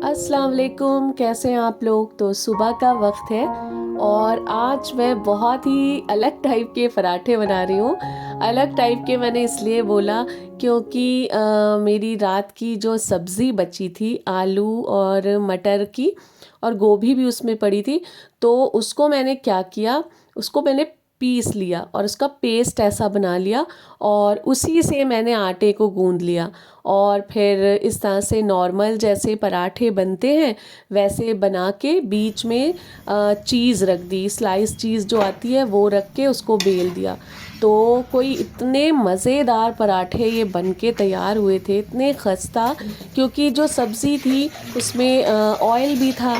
अस्सलाम वालेकुम, कैसे हैं आप लोग। तो सुबह का वक्त है और आज मैं बहुत ही अलग टाइप के पराठे बना रही हूँ। अलग टाइप के मैंने इसलिए बोला क्योंकि मेरी रात की जो सब्ज़ी बची थी आलू और मटर की और गोभी भी उसमें पड़ी थी, तो उसको मैंने क्या किया, उसको मैंने पीस लिया और उसका पेस्ट ऐसा बना लिया और उसी से मैंने आटे को गूंद लिया और फिर इस तरह से नॉर्मल जैसे पराठे बनते हैं वैसे बना के बीच में चीज़ रख दी, स्लाइस चीज़ जो आती है वो रख के उसको बेल दिया। तो कोई इतने मज़ेदार पराठे ये बन के तैयार हुए थे, इतने खस्ता, क्योंकि जो सब्ज़ी थी उसमें ऑयल भी था,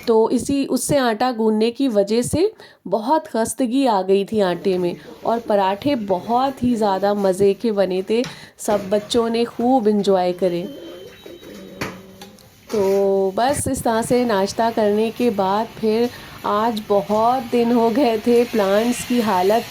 तो इसी उससे आटा गूंदने की वजह से बहुत खस्तगी आ गई थी आटे में और पराठे बहुत ही ज़्यादा मज़े के बने थे। सब बच्चों ने खूब इंजॉय करे। तो बस इस तरह से नाश्ता करने के बाद फिर आज बहुत दिन हो गए थे, प्लांट्स की हालत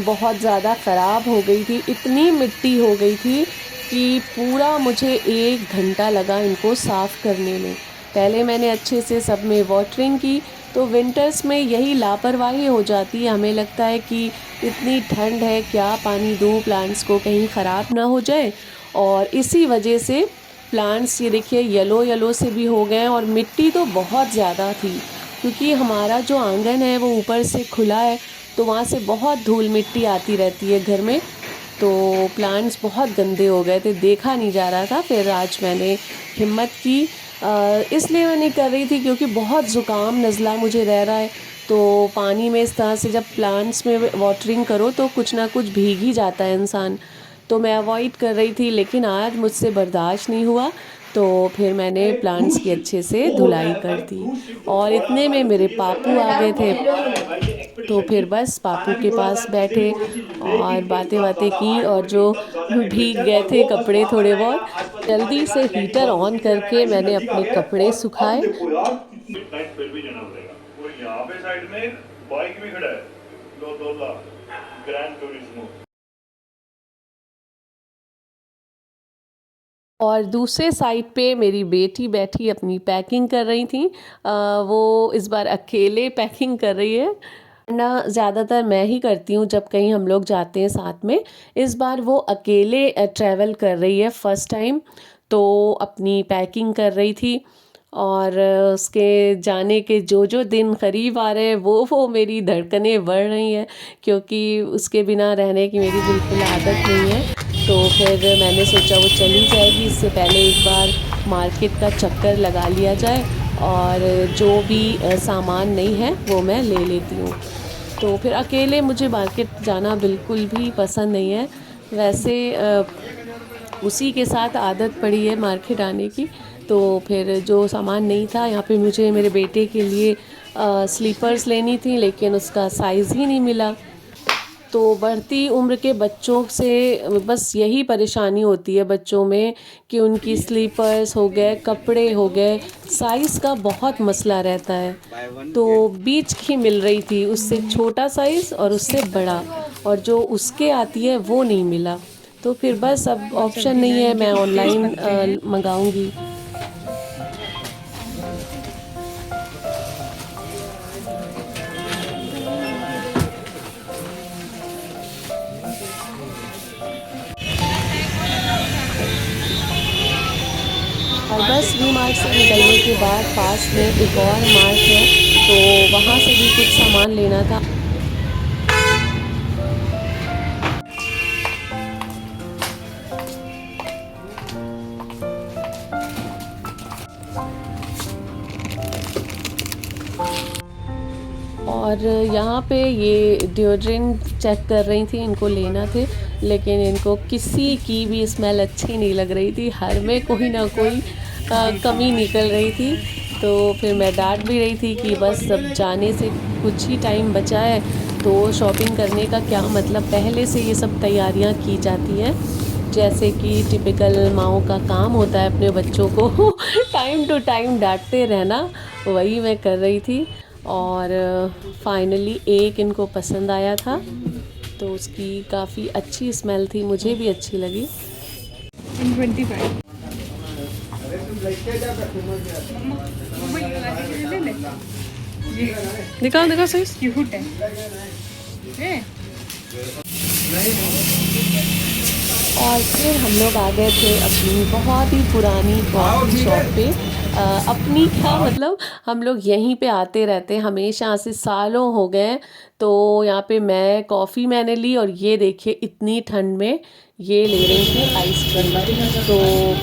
बहुत ज़्यादा ख़राब हो गई थी, इतनी मिट्टी हो गई थी कि पूरा मुझे 1 घंटा लगा इनको साफ़ करने में। पहले मैंने अच्छे से सब में वाटरिंग की, तो विंटर्स में यही लापरवाही हो जाती है, हमें लगता है कि इतनी ठंड है क्या पानी दूँ प्लांट्स को कहीं ख़राब ना हो जाए, और इसी वजह से प्लांट्स ये देखिए येलो येलो से भी हो गए हैं। और मिट्टी तो बहुत ज़्यादा थी क्योंकि हमारा जो आंगन है वो ऊपर से खुला है, तो वहाँ से बहुत धूल मिट्टी आती रहती है घर में, तो प्लांट्स बहुत गंदे हो गए थे, देखा नहीं जा रहा था। फिर आज मैंने हिम्मत की, इसलिए मैं नहीं कर रही थी क्योंकि बहुत ज़ुकाम नज़ला मुझे रह रहा है, तो पानी में इस तरह से जब प्लांट्स में वाटरिंग करो तो कुछ ना कुछ भीग ही जाता है इंसान, तो मैं अवॉइड कर रही थी। लेकिन आज मुझसे बर्दाश्त नहीं हुआ, तो फिर मैंने प्लांट्स की अच्छे से धुलाई कर दी और इतने में मेरे पापू आ गए थे, तो फिर बस पापू के पास बैठे और बातें बातें की और जो भीग गए थे कपड़े थोड़े बहुत, जल्दी से हीटर ऑन करके मैंने अपने कपड़े सुखाए। मिडनाइट फिर भी जाना पड़ेगा। और यहाँ पे साइड में बाइक भी खड़ा है, लोटोला ग्रैंड टूरिज्मो। और दूसरे साइड पे मेरी बेटी बैठी अपनी पैकिंग कर रही थी, वो इस बार अकेले पैकिंग कर रही है ना, ज़्यादातर मैं ही करती हूँ जब कहीं हम लोग जाते हैं साथ में। इस बार वो अकेले ट्रैवल कर रही है फर्स्ट टाइम, तो अपनी पैकिंग कर रही थी और उसके जाने के जो जो दिन करीब आ रहे हैं वो मेरी धड़कनें बढ़ रही हैं क्योंकि उसके बिना रहने की मेरी बिल्कुल आदत नहीं है। तो फिर मैंने सोचा वो चली जाएगी, इससे पहले एक बार मार्केट का चक्कर लगा लिया जाए और जो भी सामान नहीं है वो मैं ले लेती हूँ। तो फिर अकेले मुझे मार्केट जाना बिल्कुल भी पसंद नहीं है। वैसे उसी के साथ आदत पड़ी है मार्केट आने की, तो फिर जो सामान नहीं था यहाँ पे मुझे मेरे बेटे के लिए स्लीपर्स लेनी थी, लेकिन उसका साइज़ ही नहीं मिला। तो बढ़ती उम्र के बच्चों से बस यही परेशानी होती है बच्चों में कि उनकी स्लीपर्स हो गए, कपड़े हो गए, साइज़ का बहुत मसला रहता है। तो बीच की मिल रही थी, उससे छोटा साइज़ और उससे बड़ा, और जो उसके आती है वो नहीं मिला। तो फिर बस अब ऑप्शन नहीं है, मैं ऑनलाइन मंगाऊंगी। और बस वी मार्ट से निकलने के बाद पास में एक और मार्ट है, तो वहाँ से भी कुछ सामान लेना था। और यहाँ पे ये डिओड्रेंट चेक कर रही थी, इनको लेना थे, लेकिन इनको किसी की भी स्मेल अच्छी नहीं लग रही थी, हर में कोई ना कोई कमी निकल रही थी। तो फिर मैं डांट भी रही थी कि बस अब जाने से कुछ ही टाइम बचा है, तो शॉपिंग करने का क्या मतलब, पहले से ये सब तैयारियाँ की जाती हैं जैसे कि टिपिकल माँओं का काम होता है अपने बच्चों को टाइम टू टाइम डांटते रहना, वही मैं कर रही थी। और फाइनली एक इनको पसंद आया था, तो उसकी काफ़ी अच्छी स्मेल थी, मुझे भी अच्छी लगी। 25 दिखाओ दिखाओ सही। क्यूट है। और फिर हम लोग आ गए थे अपनी बहुत ही पुरानी कॉफ़ी शॉप पे। अपनी क्या मतलब, हम लोग यहीं पे आते रहते हैं हमेशा से, सालों हो गए। तो यहाँ पे कॉफ़ी मैंने ली, और ये देखिए इतनी ठंड में ये ले रही थी आइसक्रीम। तो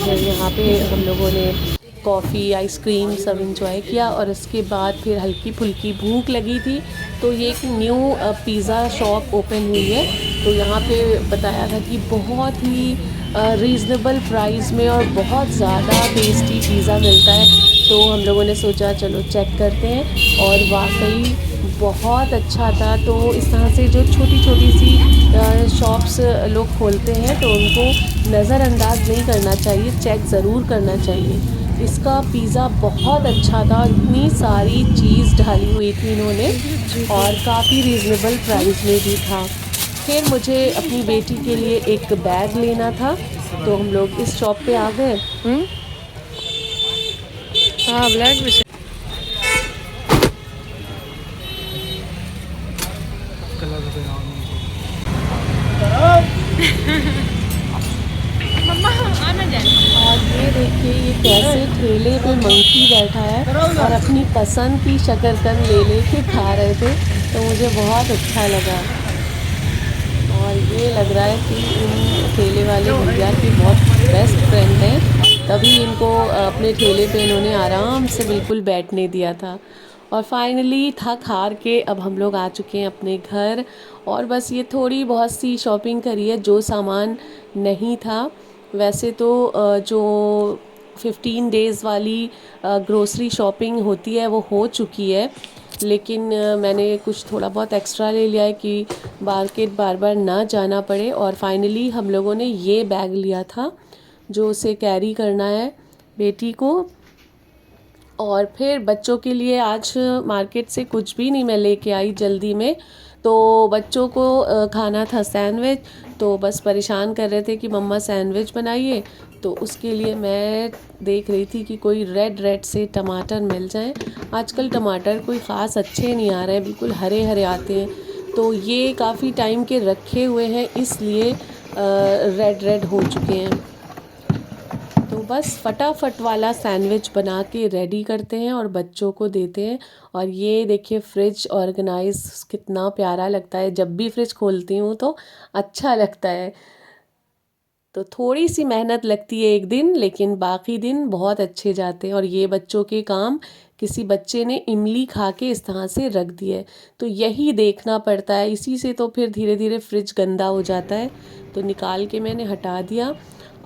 फिर यहाँ पे हम लोगों ने कॉफ़ी आइसक्रीम सब इंजॉय किया, और उसके बाद फिर हल्की फुल्की भूख लगी थी। तो ये एक न्यू पिज़्ज़ा शॉप ओपन हुई है। तो यहाँ पे बताया था कि बहुत ही रीज़नेबल प्राइस में और बहुत ज़्यादा टेस्टी पिज़्ज़ा मिलता है। तो हम लोगों ने सोचा चलो चेक करते हैं, और वाकई बहुत अच्छा था। तो इस तरह से जो छोटी छोटी सी शॉप्स लोग खोलते हैं तो उनको नज़रअंदाज नहीं करना चाहिए, चेक ज़रूर करना चाहिए। इसका पिज़्ज़ा बहुत अच्छा था, इतनी सारी चीज़ डाली हुई थी इन्होंने, और काफ़ी रीज़नेबल प्राइस में भी था। फिर मुझे अपनी बेटी के लिए एक बैग लेना था, तो हम लोग इस शॉप पे आ गए। हाँ ब्लैक भी मम्मा आना जाए। और ये देखिए ये कैसे ठेले पे मंकी बैठा है और अपनी पसंद की शकरकंद ले लेके खा रहे थे, तो मुझे बहुत अच्छा लगा। और ये लग रहा है कि इन ठेले वाले भैया के बहुत बेस्ट फ्रेंड हैं, तभी इनको अपने ठेले पे इन्होंने आराम से बिल्कुल बैठने दिया था। और फाइनली थक हार के अब हम लोग आ चुके हैं अपने घर, और बस ये थोड़ी बहुत सी शॉपिंग करी है, जो सामान नहीं था। वैसे तो जो 15 डेज़ वाली ग्रोसरी शॉपिंग होती है वो हो चुकी है, लेकिन मैंने कुछ थोड़ा बहुत एक्स्ट्रा ले लिया है कि मार्केट बार बार ना जाना पड़े। और फाइनली हम लोगों ने ये बैग लिया था जो उसे कैरी करना है बेटी को। और फिर बच्चों के लिए आज मार्केट से कुछ भी नहीं मैं लेके आई जल्दी में। तो बच्चों को खाना था सैंडविच, तो बस परेशान कर रहे थे कि मम्मा सैंडविच बनाइए। तो उसके लिए मैं देख रही थी कि कोई रेड रेड से टमाटर मिल जाए। आजकल टमाटर कोई ख़ास अच्छे नहीं आ रहे हैं, बिल्कुल हरे हरे आते हैं। तो ये काफ़ी टाइम के रखे हुए हैं, इसलिए रेड रेड हो चुके हैं। तो बस फटाफट वाला सैंडविच बना के रेडी करते हैं और बच्चों को देते हैं। और ये देखिए फ्रिज ऑर्गेनाइज कितना प्यारा लगता है, जब भी फ्रिज खोलती हूँ तो अच्छा लगता है। तो थोड़ी सी मेहनत लगती है एक दिन, लेकिन बाकी दिन बहुत अच्छे जाते हैं। और ये बच्चों के काम, किसी बच्चे ने इमली खा के इस तरह से रख दिया है, तो यही देखना पड़ता है, इसी से तो फिर धीरे धीरे फ्रिज गंदा हो जाता है। तो निकाल के मैंने हटा दिया,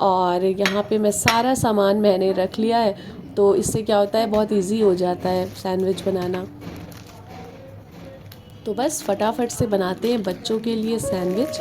और यहाँ पे मैं सारा सामान मैंने रख लिया है। तो इससे क्या होता है, बहुत इजी हो जाता है सैंडविच बनाना। तो बस फटाफट से बनाते हैं बच्चों के लिए सैंडविच।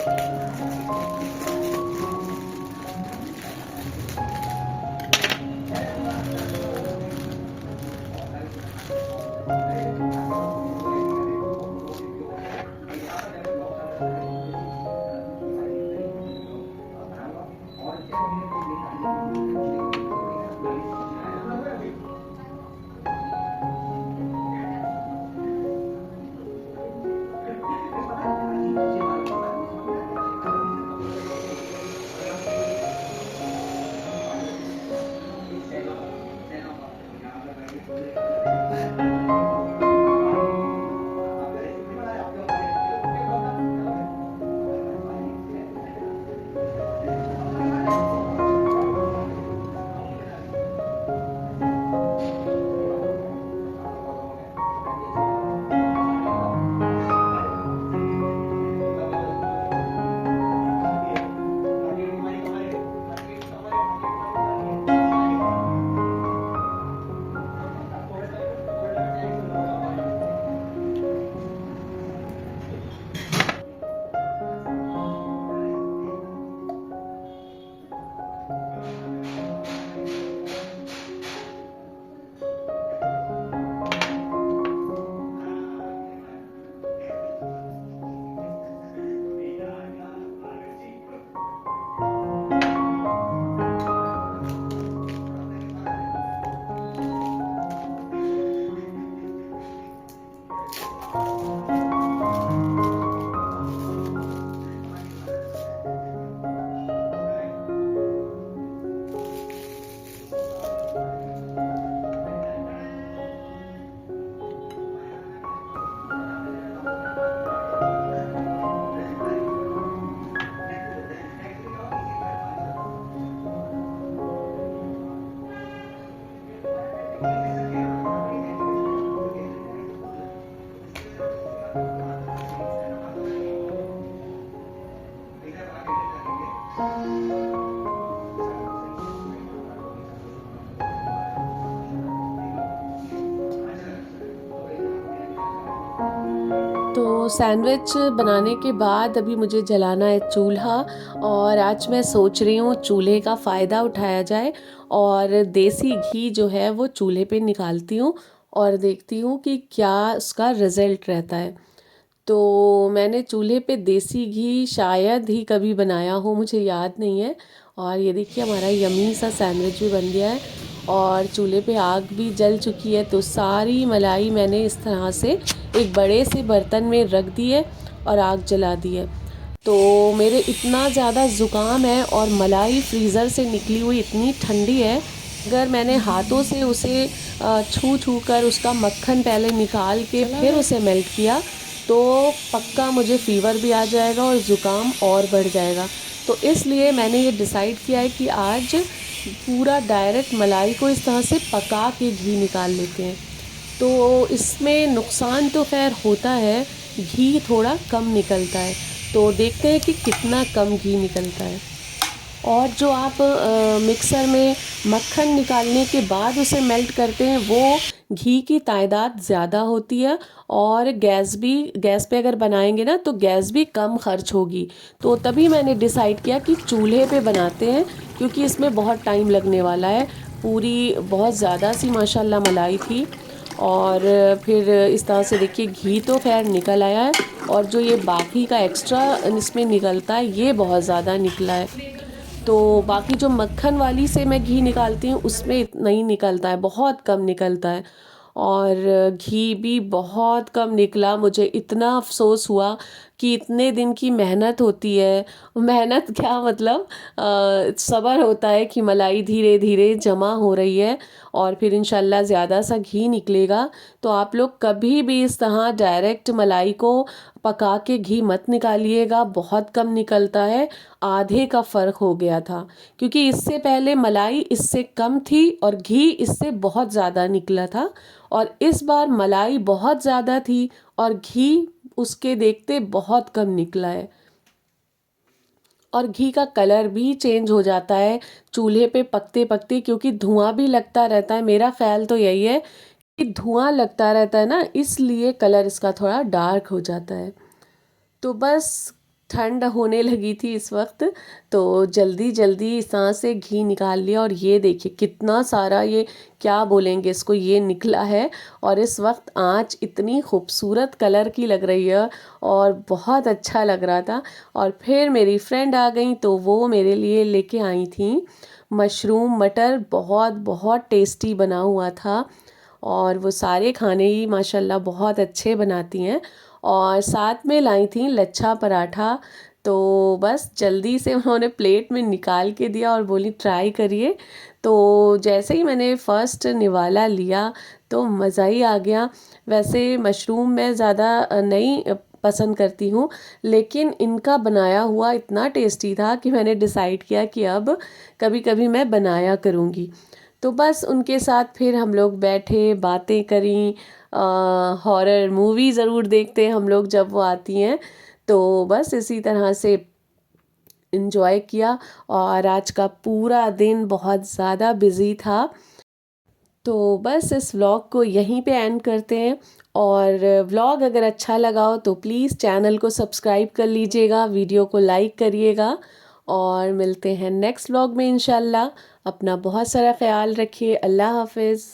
सैंडविच बनाने के बाद अभी मुझे जलाना है चूल्हा, और आज मैं सोच रही हूँ चूल्हे का फ़ायदा उठाया जाए और देसी घी जो है वो चूल्हे पे निकालती हूँ और देखती हूँ कि क्या उसका रिज़ल्ट रहता है। तो मैंने चूल्हे पे देसी घी शायद ही कभी बनाया हो, मुझे याद नहीं है। और ये देखिए हमारा यम्मी सा सैंडविच भी बन गया है और चूल्हे पे आग भी जल चुकी है। तो सारी मलाई मैंने इस तरह से एक बड़े से बर्तन में रख दी है और आग जला दी है। तो मेरे इतना ज़्यादा ज़ुकाम है और मलाई फ्रीज़र से निकली हुई इतनी ठंडी है, अगर मैंने हाथों से उसे छू छू कर उसका मक्खन पहले निकाल के फिर उसे मेल्ट किया तो पक्का मुझे फ़ीवर भी आ जाएगा और ज़ुकाम और बढ़ जाएगा। तो इसलिए मैंने ये डिसाइड किया है कि आज पूरा डायरेक्ट मलाई को इस तरह से पका के घी निकाल लेते हैं। तो इसमें नुकसान तो खैर होता है, घी थोड़ा कम निकलता है। तो देखते हैं कि कितना कम घी निकलता है। और जो आप मिक्सर में मक्खन निकालने के बाद उसे मेल्ट करते हैं वो घी की तादाद ज़्यादा होती है और गैस पे अगर बनाएंगे ना तो गैस भी कम खर्च होगी। तो तभी मैंने डिसाइड किया कि चूल्हे पे बनाते हैं, क्योंकि इसमें बहुत टाइम लगने वाला है। पूरी बहुत ज़्यादा सी माशाल्लाह मलाई थी और फिर इस तरह से देखिए घी तो खैर निकल आया है और जो ये बाकी का एक्स्ट्रा इसमें निकलता है ये बहुत ज़्यादा निकला है। तो बाकी जो मक्खन वाली से मैं घी निकालती हूँ उसमें इतना ही निकलता है, बहुत कम निकलता है और घी भी बहुत कम निकला। मुझे इतना अफसोस हुआ कि इतने दिन की मेहनत होती है, मेहनत क्या मतलब सब्र होता है कि मलाई धीरे धीरे जमा हो रही है और फिर इंशाल्लाह ज़्यादा सा घी निकलेगा। तो आप लोग कभी भी इस तरह डायरेक्ट मलाई को पका के घी मत निकालिएगा, बहुत कम निकलता है। आधे का फ़र्क हो गया था, क्योंकि इससे पहले मलाई इससे कम थी और घी इससे बहुत ज़्यादा निकला था और इस बार मलाई बहुत ज़्यादा थी और घी उसके देखते बहुत कम निकला है। और घी का कलर भी चेंज हो जाता है चूल्हे पे पकते पकते, क्योंकि धुआं भी लगता रहता है। मेरा ख्याल तो यही है कि धुआं लगता रहता है ना, इसलिए कलर इसका थोड़ा डार्क हो जाता है। तो बस ठंड होने लगी थी इस वक्त, तो जल्दी जल्दी इस तरह से घी निकाल लिया और ये देखिए कितना सारा, ये क्या बोलेंगे इसको, ये निकला है। और इस वक्त आँच इतनी खूबसूरत कलर की लग रही है और बहुत अच्छा लग रहा था। और फिर मेरी फ्रेंड आ गई तो वो मेरे लिए लेके आई थी मशरूम मटर, बहुत बहुत टेस्टी बना हुआ था और वो सारे खाने ही माशाल्लाह बहुत अच्छे बनाती हैं। और साथ में लाई थी लच्छा पराठा, तो बस जल्दी से उन्होंने प्लेट में निकाल के दिया और बोली ट्राई करिए। तो जैसे ही मैंने फ़र्स्ट निवाला लिया तो मज़ा ही आ गया। वैसे मशरूम मैं ज़्यादा नहीं पसंद करती हूँ, लेकिन इनका बनाया हुआ इतना टेस्टी था कि मैंने डिसाइड किया कि अब कभी कभी मैं बनाया करूँगी। तो बस उनके साथ फिर हम लोग बैठे, बातें करी। हॉरर मूवी ज़रूर देखते हैं हम लोग जब वो आती हैं। तो बस इसी तरह से इन्जॉय किया और आज का पूरा दिन बहुत ज़्यादा बिज़ी था। तो बस इस व्लॉग को यहीं पे एंड करते हैं और व्लॉग अगर अच्छा लगा हो तो प्लीज़ चैनल को सब्सक्राइब कर लीजिएगा, वीडियो को लाइक करिएगा और मिलते हैं नेक्स्ट व्लॉग में इंशाल्लाह। अपना बहुत सारा ख्याल रखिए। अल्लाह हाफ़िज़।